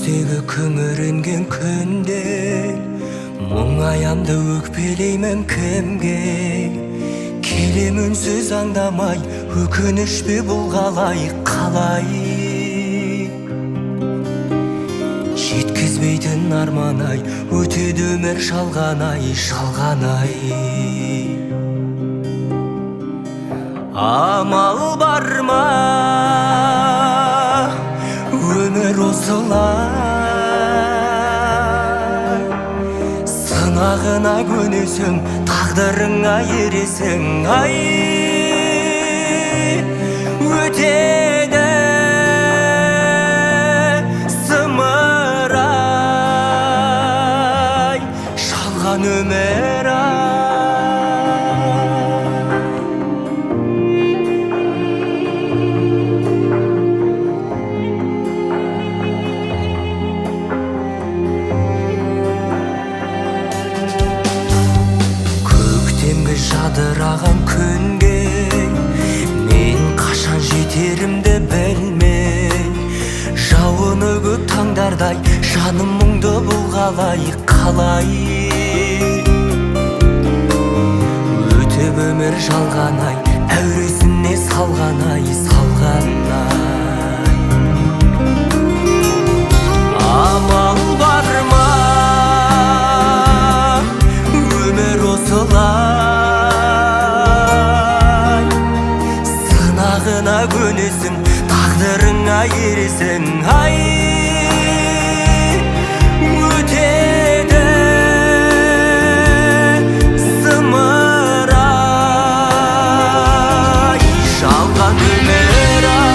Көздегі күңіренген күнде мұңаямды өкпелеймін кімге? Келем үнсіз аңдамай, өкініш пе бұл қалай? Жеткізбейтін арман-ай, өтеді өмір шалғанай. Амал бар ма өмір осылай? Сынағына көнесің, тағдырыңа ересің. Ай, өтеді зымырай, шалған өмір ай. Жадыраған күнге мен қашан жетерімді білмей, жауыны көп таңдардай жаным мұңды бұл қалай? Өтіп өмір жалғанай, әуресіне салғанай. Амал бар ма өмір осылай? Сынағына көнесің, тағдырыңа ересің. Ай, өтеді зымырай, шалған өмір ай.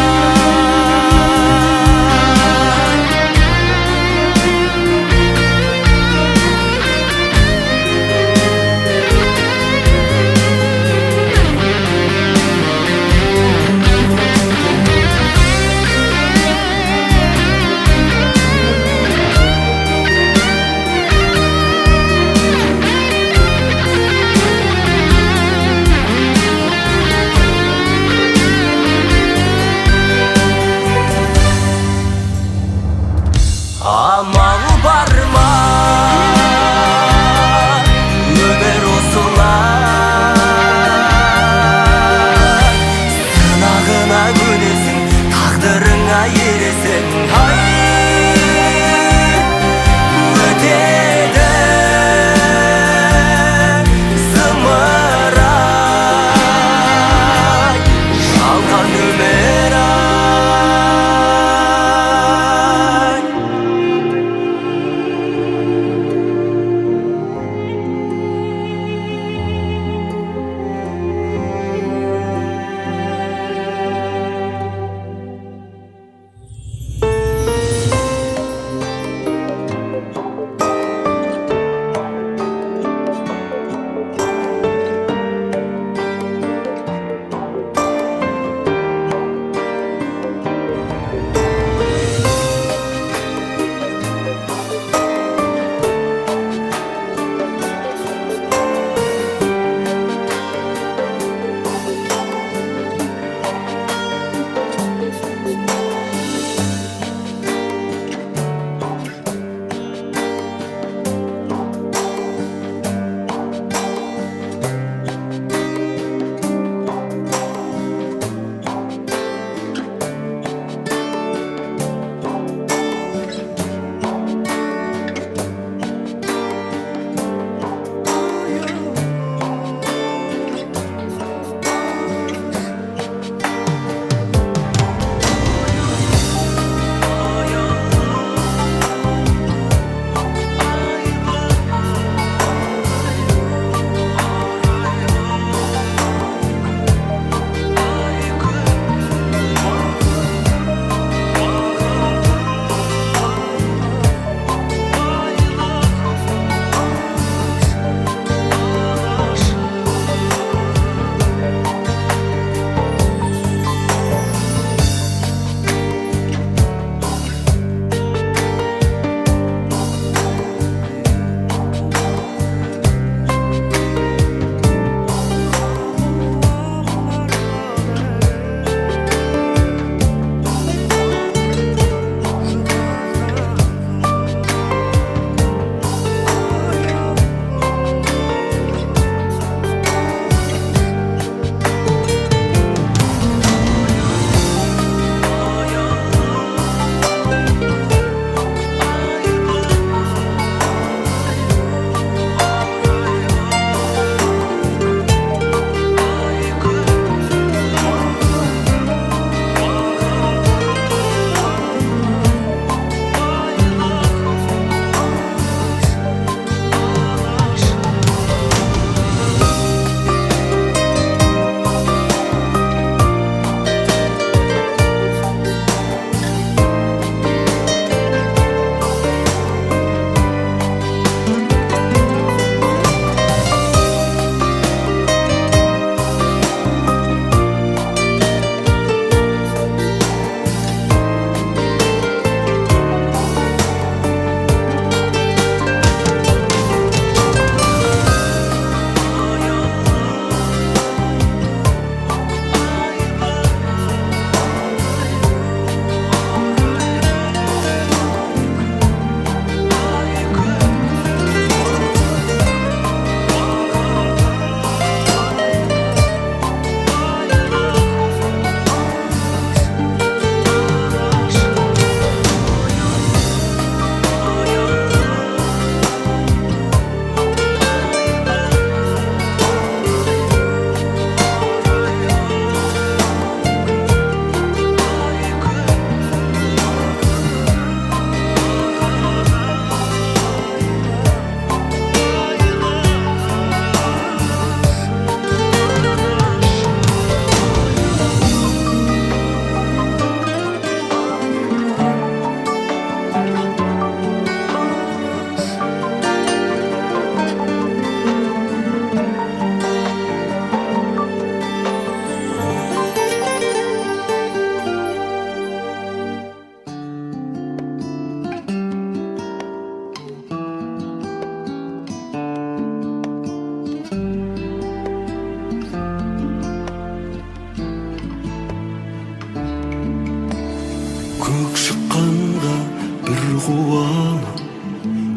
қуанып,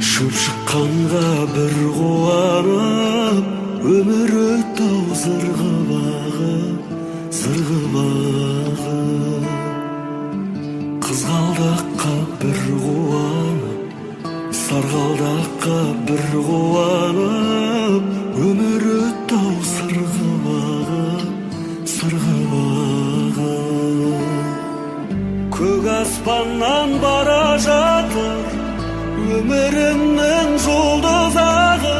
шып-шыққанға бір қуанып, өмір өтті-ау зырғып ағып, зырғып ағып. Қызғалдаққа бір қуанып, сарғалдаққа бір қуанып, өмір өтті-ау сырғып ағып, сырғып ағып. Көк аспаннан бара жатыр өмірімнің жұлдызағы,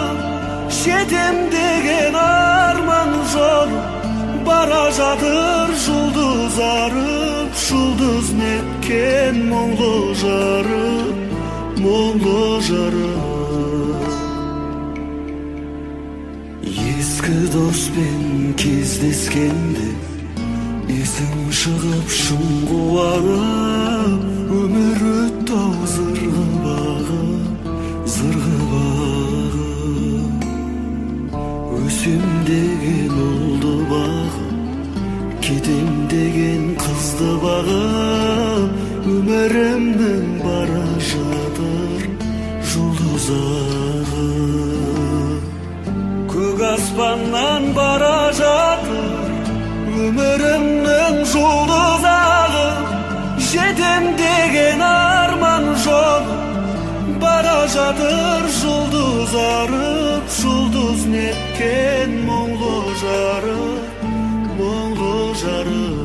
жетем деген арман жолы, бара жатыр жұлдыз арып, жұлдыз неткен мұңлы жарып, мұңлы жарып. Ескі доспен кездескенде есің шығып шын қуанып, өмір өтті-ау зырғып ағып, зырғып ағып. Өсем деген ұлды бағып, кетем деген қызды бағып, өмірімнің бара жатыр жұлдыз ағып. Көк аспаннан бара жатыр өмірімнің жұлдызағы, жетем деген арман жолы, бара жатыр жұлдыз арып, жұлдыз неткен мұңлы жарып, мұңлы жарып.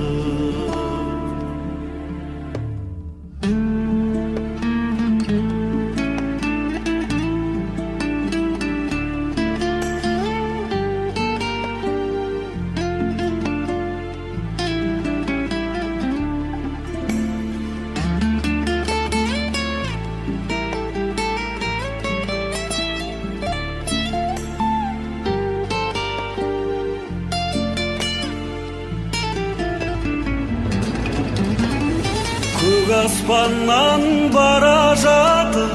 Көк аспаннан бара жатыр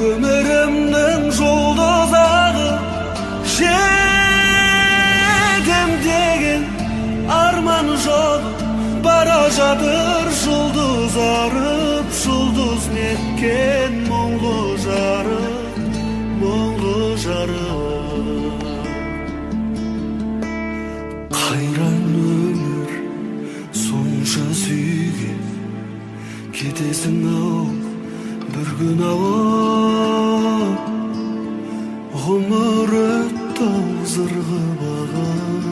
өмірімнің жұлдызағы, жетем деген арман жолы, бара жатыр жұлдыз арып, жұлдыз неткен мұңлы жарып, мұңлы жарып. Қайран өмір сонша сүйген, кетесің-ау бір күн ауып, ғұмыр өтті-ау зырғып ағып,